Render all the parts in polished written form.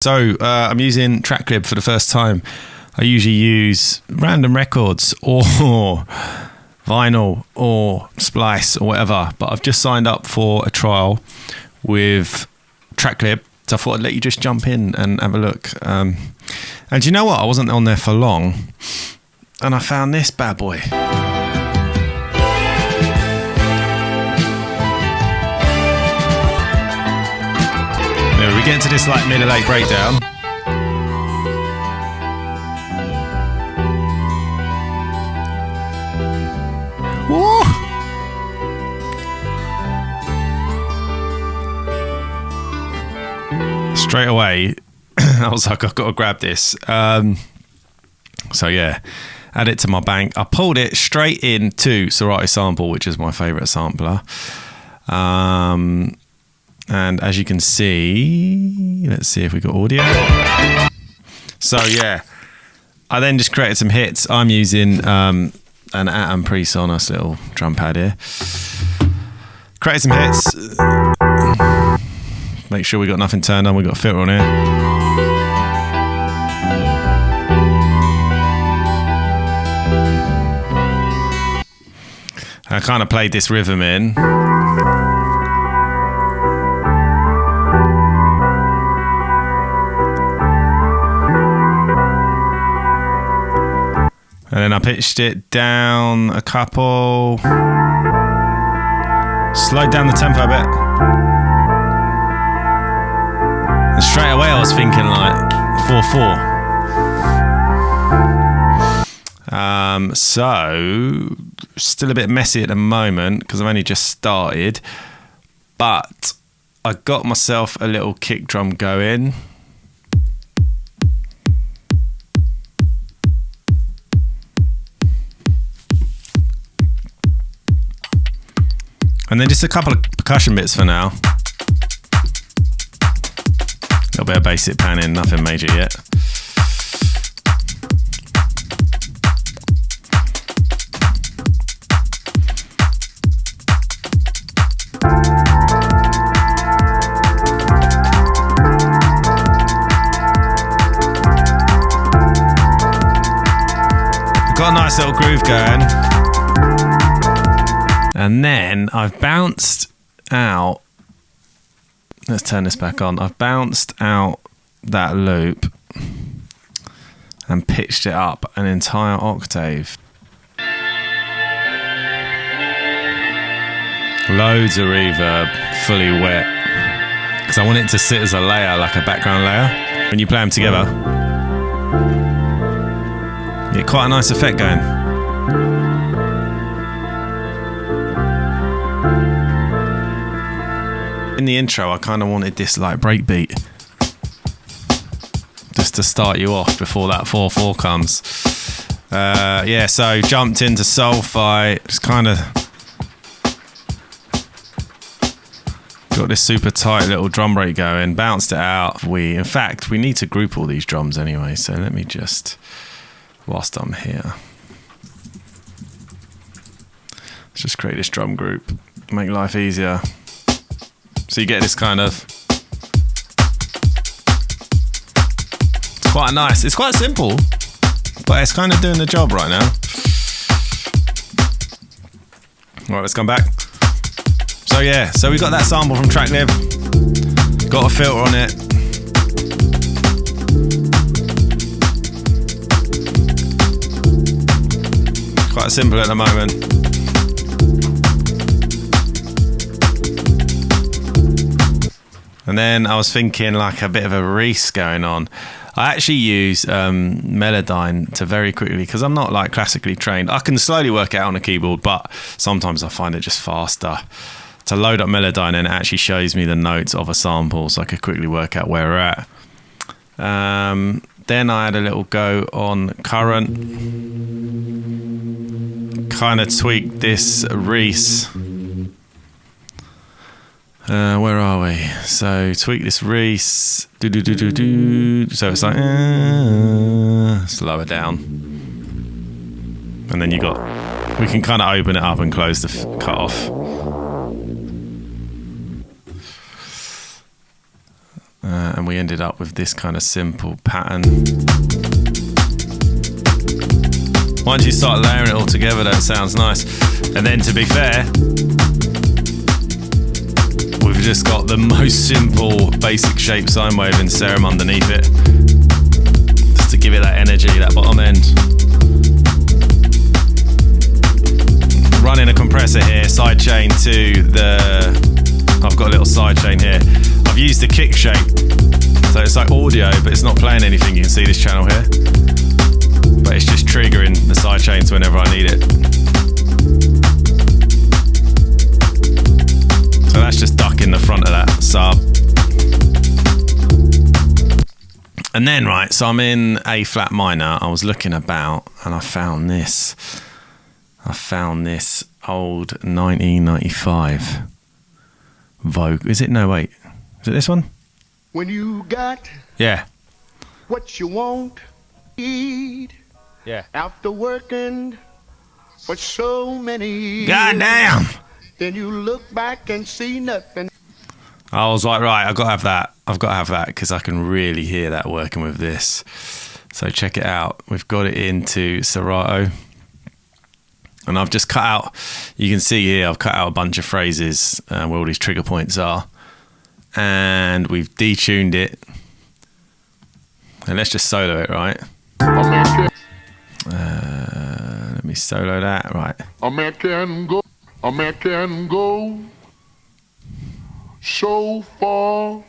So I'm using Tracklib for the first time. I usually use random records or vinyl or splice or whatever, but I've just signed up for a trial with Tracklib, so I thought I'd let you just jump in and have a look. And you know what? I wasn't on there for long, and I found this bad boy. There we get into this like middle eight breakdown. Woo! Straight away, I was like, I've got to grab this. So yeah, add it to my bank. I pulled it straight into Serato Sample, which is my favorite sampler. And as you can see, let's see if we got audio. So yeah, I then just created some hits. I'm using an Atom Presonus little drum pad here. Created some hits. Make sure we got nothing turned on. We got a filter on here. I kind of played this rhythm in. And then I pitched it down a couple. Slowed down the tempo a bit. And straight away I was thinking like 4/4. So still a bit messy at the moment because I've only just started. But I got myself a little kick drum going. And then just a couple of percussion bits for now. A little bit of basic panning, nothing major yet. Got a nice little groove going. And then I've bounced out, let's turn this back on. I've bounced out that loop and pitched it up an entire octave. Loads of reverb, fully wet. Because I want it to sit as a layer, like a background layer. When you play them together, you get quite a nice effect going. In the intro, I kind of wanted this like breakbeat, just to start you off before that 4/4 comes. Yeah, so jumped into Soul-Fi, just kind of got this super tight little drum break going, bounced it out. In fact, we need to group all these drums anyway, so let me just, whilst I'm here, let's just create this drum group, make life easier. So you get this kind of, it's quite nice. It's quite simple, but it's kind of doing the job right now. All right, let's come back. So yeah, so we got that sample from Tracklib, got a filter on it. Quite simple at the moment. And then I was thinking like a bit of a Reese going on. I actually use Melodyne to very quickly, because I'm not like classically trained. I can slowly work it out on a keyboard, but sometimes I find it just faster to load up Melodyne, and it actually shows me the notes of a sample so I could quickly work out where we're at. Then I had a little go on current, kind of tweaked this Reese. Where are we? So tweak this Reese. So it's like slow it down, and then we can kind of open it up and close the cut off. And we ended up with this kind of simple pattern. Once you start layering it all together, that sounds nice. And then, to be fair, we've just got the most simple basic shape sine wave in Serum underneath it, just to give it that energy, that bottom end. Running a compressor here, sidechain to the, I've got a little sidechain here. I've used the kick shape, so it's like audio, but it's not playing anything. You can see this channel here, but it's just triggering the sidechains whenever I need it. So that's just ducking the front of that sub. And then, right, so I'm in A flat minor. I was looking about and I found this. Old 1995 Vogue. Is it? No, wait. Is it this one? When you got what you want, eat. Yeah. After working for so many years. God damn. Then you look back and see nothing. I was like, right, I've got to have that. I've got to have that because I can really hear that working with this. So check it out. We've got it into Serato. And I've just cut out, you can see here, I've cut out a bunch of phrases where all these trigger points are. And we've detuned it. And let's just solo it, right? Let me solo that, right? A man can go so far.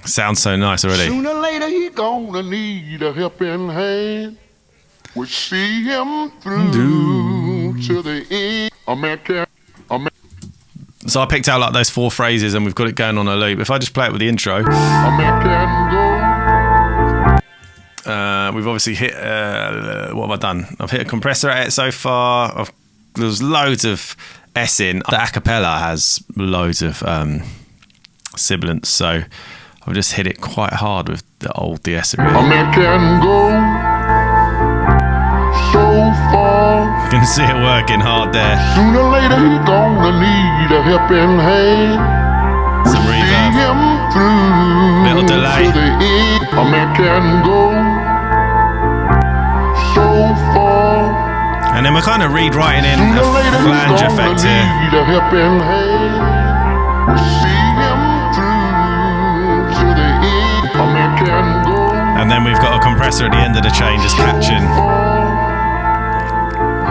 Sounds so nice already. Sooner or later he gonna need a helping hand. We'll see him through to the end. So I picked out like those 4 phrases and we've got it going on a loop. If I just play it with the intro. A man can go. We've obviously hit, what have I done? I've hit a compressor at it so far. There's loads of S in. The acapella has loads of sibilants, so I've just hit it quite hard with the old DS. Really. A man can go so far. You can see it working hard there. Sooner or later he gonna need a helping hand. Some See reverb. him through Little delay. to the end. A man can go so far. And then we're kind of rewriting in a flange effect here. Need a helping hand. See him through to the end. A man can go. And then we've got a compressor at the end of the chain just catching.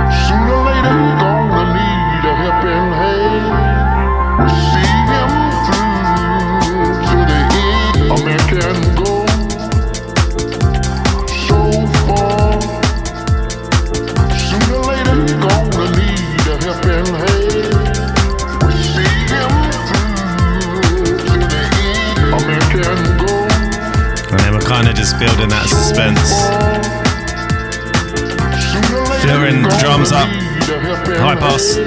Sooner or later he gonna need a helping hand. See him through to the end. A man can go so far. Sooner or later he gonna need a helping hand. See him through to the end. A man can go. And then we're kind of just building that suspense. Filling the drums up. High pass.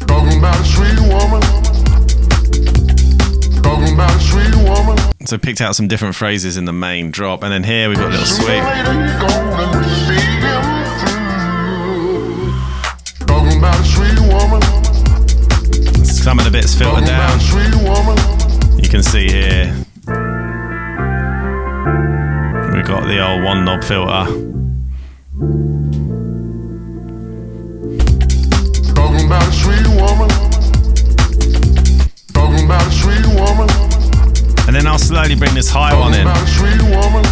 Talking about a sweet woman. Talking about a sweet woman. So picked out some different phrases in the main drop. And then here we've got a little sweep. Talking about a sweet woman. Some of the bits filtered down. You can see here we've got the old 1 knob filter. Talking about a sweet woman. Talking about a sweet woman. And then I'll slowly bring this high one in. Talking about a sweet woman.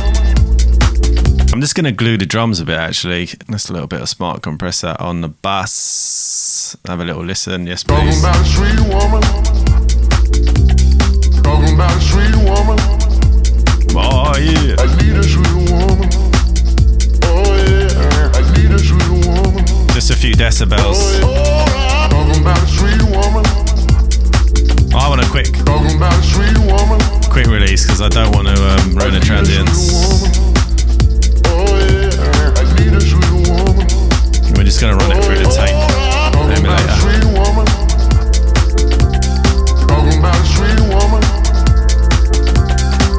I'm just going to glue the drums a bit actually. Just a little bit of smart compressor on the bass. Have a little listen. Yes, please. Talking about a sweet woman. Talking about a sweet woman. Oh, yeah. I need a sweet woman. Oh, yeah. I need a sweet woman. Just a few decibels. Oh, yeah. Talking about a sweet woman. I want a quick Talking about a sweet woman. release because I don't want to ruin the transients. Oh, yeah. I need a sweet woman. We're just going to run it through the tape emulator. Talking about a sweet woman.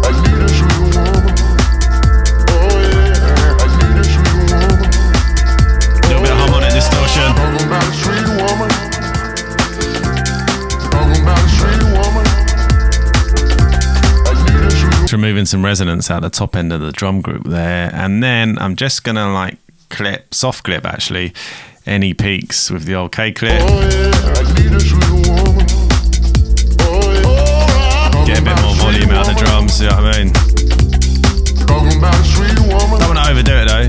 I need a sweet woman. Oh yeah, I need a sweet woman. A little bit of harmonic distortion. Talking about a sweet woman. Talking about a removing some resonance out the top end of the drum group there, and then I'm just gonna like soft clip actually any peaks with the old K clip. Get a bit more volume out of the drums, you know what I mean? Don't want to overdo it though.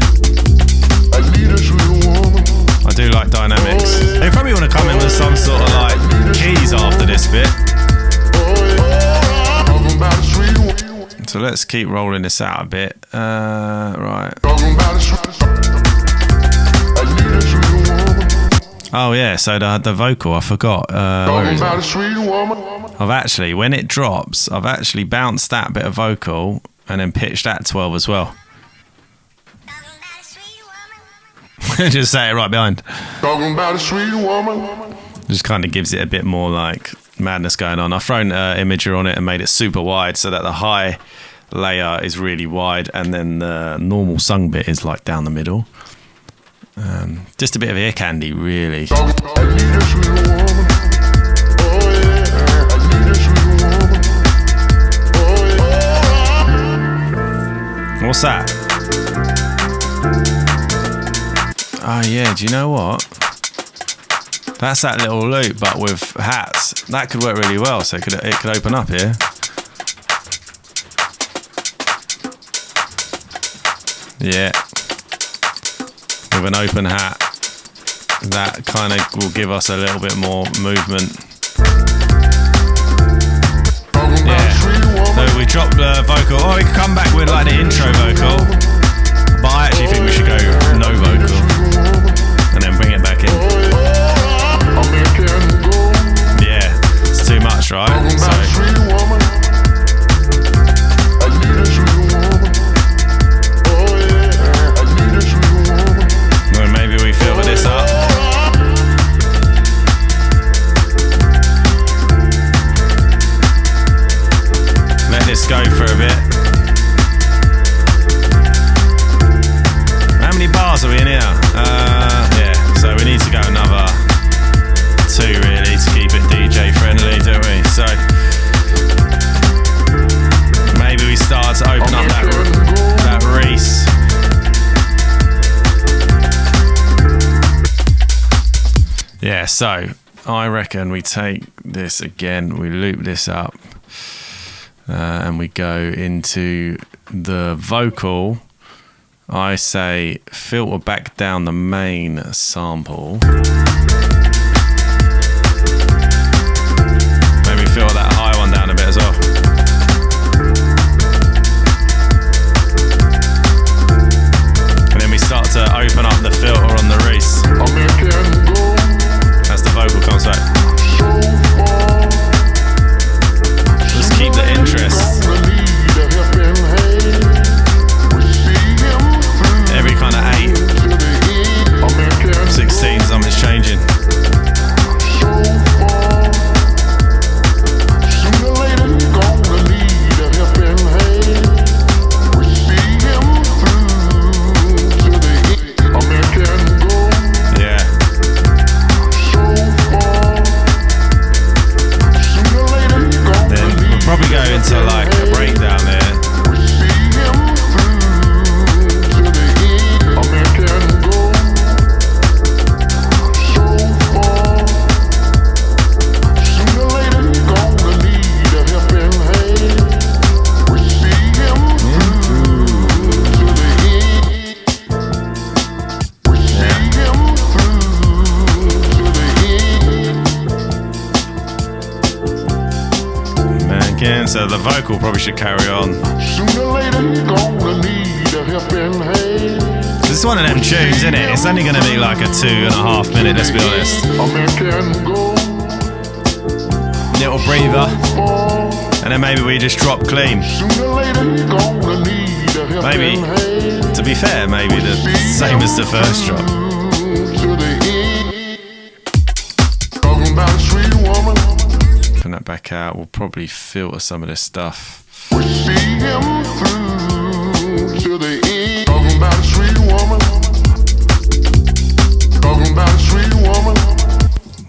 I do like dynamics. They probably want to come in with some sort of like keys after this bit. So let's keep rolling this out a bit. Right. Oh yeah, so the vocal, I forgot. Where is it? I've actually, when it drops, I've actually bounced that bit of vocal and then pitched that 12 as well. Just say it right behind. Talking about a sweet woman. Just kind of gives it a bit more like madness going on. I've thrown imager on it and made it super wide so that the high layer is really wide and then the normal sung bit is like down the middle. Just a bit of ear candy, really. What's that? Oh yeah, do you know what? That's that little loop, but with hats. That could work really well, so it could open up here. Yeah. With an open hat, that kind of will give us a little bit more movement. Yeah. So we dropped the vocal. Oh, we could come back with like the intro vocal, but I actually think we should go no vocal and then bring it back in. Yeah, it's too much, right? So. Maybe we filter this up. Let this go for a bit. How many bars are we in here? Yeah, so we need to go another 2 really to keep it DJ friendly, don't we? So maybe we start to open up that Reese. Yeah, so I reckon we take this again, we loop this up, and we go into the vocal. I say filter back down the main sample. Maybe filter that high one down a bit as well. And then we start to open up the filter on the Reese. As the vocal comes back. Just keep the interest. Every kind of 8, 16, something's changing. Probably go into like a breakdown there. So the vocal probably should carry on. This is one of them tunes, isn't it? It's only going to be like a 2.5 minute, let's be honest. Little breather. And then maybe we just drop clean. Maybe, to be fair, maybe the same as the first drop. That back out, we'll probably filter some of this stuff.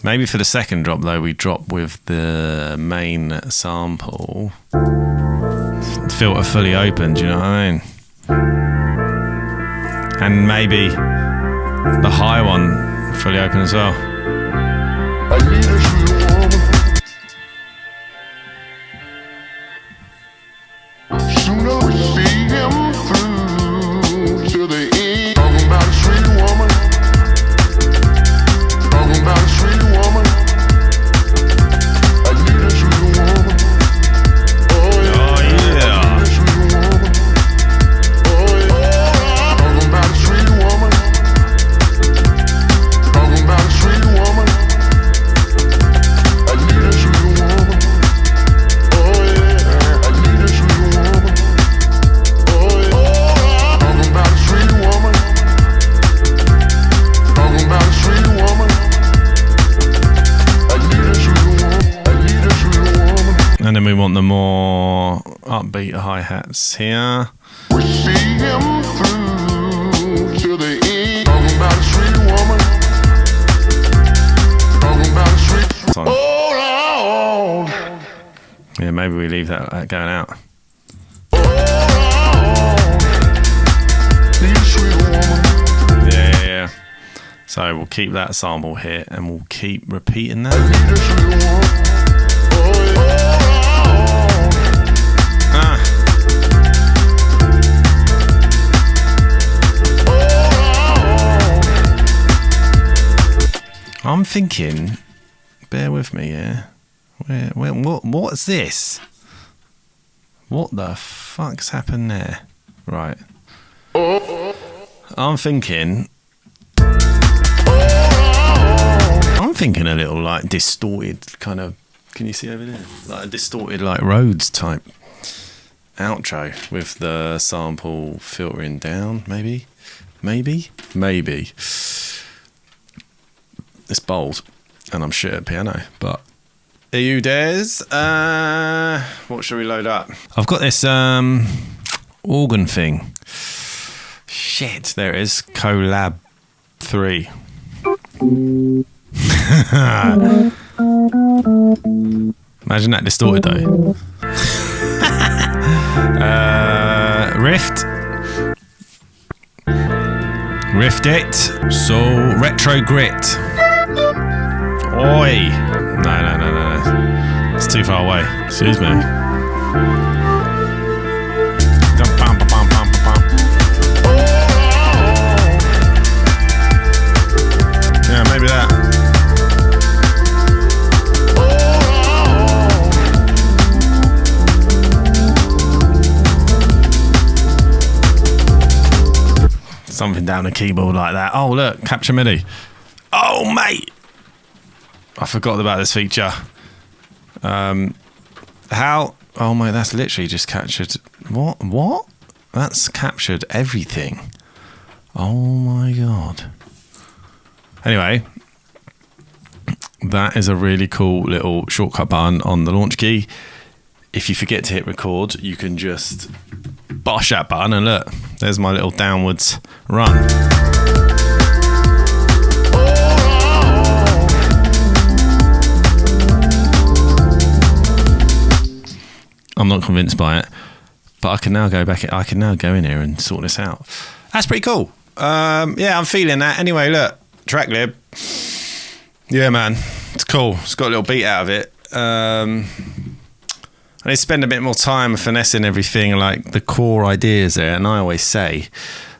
Maybe for the second drop though, we drop with the main sample. filter fully open, do you know what I mean? And maybe the high one fully open as well. I need a sweet woman. Sooner we see him through to the end. Talking about a sweet woman. Talking about a sweet woman. I need a sweet woman. Oh yeah. Oh yeah. I need a sweet woman. Oh yeah. Talking about a sweet woman. Talking about a sweet woman. I need a sweet woman. Oh yeah. I need a sweet woman. Oh yeah. Talking about a sweet woman. Talking about a sweet woman. I need a sweet woman. I need a sweet woman. And then we want the more upbeat hi-hats here. We see him through to the end. Talking about a sweet woman. Talking about a sweet. So, Oh Lord. yeah, maybe we leave that going out. Oh Lord. Need a sweet woman. Yeah. So we'll keep that sample here and we'll keep repeating that. Need a sweet woman. Oh Lord. Ah. I'm thinking, bear with me, yeah. What's this? What the fuck's happened there? Right. I'm thinking a little like distorted kind of. Can you see over there? Like a distorted like Rhodes type outro with the sample filtering down. Maybe. It's bold, and I'm shit at piano, but are you Des? What should we load up? I've got this organ thing. Shit, there it is. Collab 3. Imagine that distorted though. Rift it. So retro grit. Oi! No. It's too far away. Excuse me. Yeah, maybe that. Something down the keyboard like that. Oh, look, capture MIDI. Oh, mate. I forgot about this feature. How? Oh my, that's literally just captured. What? That's captured everything. Oh my God. Anyway, that is a really cool little shortcut button on the launch key. If you forget to hit record, you can just bosh that button and look, there's my little downwards run. I'm not convinced by it, but I can now go back. I can now go in here and sort this out. That's pretty cool. Yeah, I'm feeling that. Anyway, look, Tracklib. Yeah, man, it's cool. It's got a little beat out of it. I need to spend a bit more time finessing everything, like the core ideas there. And I always say,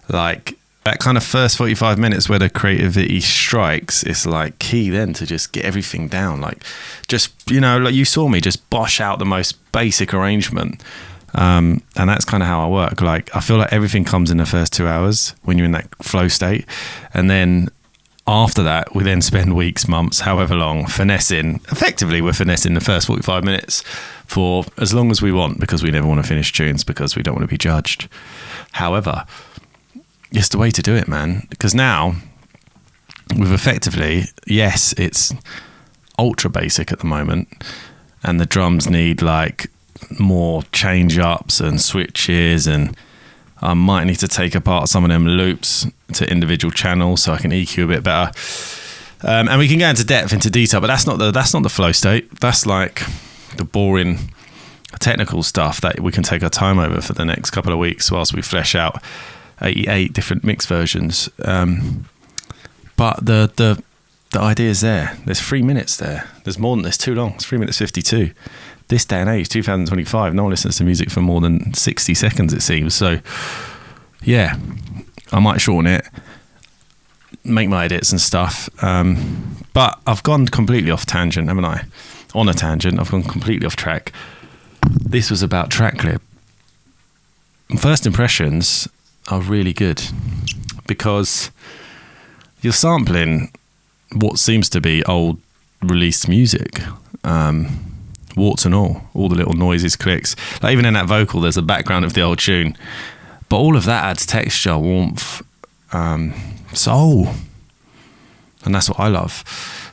like, that kind of first 45 minutes where the creativity strikes, it's like key then to just get everything down. Like, just, you know, like you saw me just bosh out the most basic arrangement. And that's kind of how I work. Like, I feel like everything comes in the first 2 hours when you're in that flow state. And then after that, we then spend weeks, months, however long, finessing. Effectively, we're finessing the first 45 minutes for as long as we want, because we never want to finish tunes because we don't want to be judged. However, it's the way to do it, man. Because now, we've effectively, yes, it's ultra basic at the moment, and the drums need like more change ups and switches, and I might need to take apart some of them loops to individual channels so I can EQ a bit better. And we can go into depth, into detail, but that's not the flow state. That's like the boring technical stuff that we can take our time over for the next couple of weeks whilst we flesh out 88 different mix versions. But the idea is there. There's 3 minutes there. There's more than this. Too long. It's 3 minutes 52. This day and age, 2025, no one listens to music for more than 60 seconds, it seems. So, yeah, I might shorten it, make my edits and stuff. But I've gone completely off tangent, haven't I? On a tangent, I've gone completely off track. This was about Tracklib. First impressions are really good because you're sampling what seems to be old released music. Warts and all the little noises, clicks. Like even in that vocal, there's a background of the old tune. But all of that adds texture, warmth, soul. And that's what I love.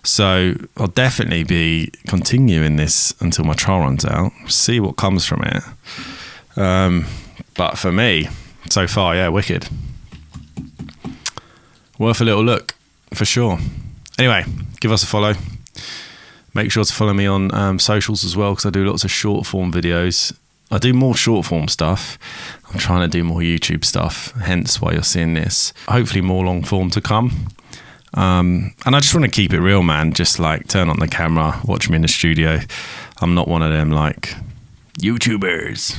So I'll definitely be continuing this until my trial runs out. See what comes from it. But for me, so far, yeah, wicked. Worth a little look, for sure. Anyway, give us a follow. Make sure to follow me on socials as well, because I do lots of short form videos. I do more short form stuff. I'm trying to do more YouTube stuff, hence why you're seeing this. Hopefully more long form to come. And I just want to keep it real, man. Just like turn on the camera, watch me in the studio. I'm not one of them like YouTubers.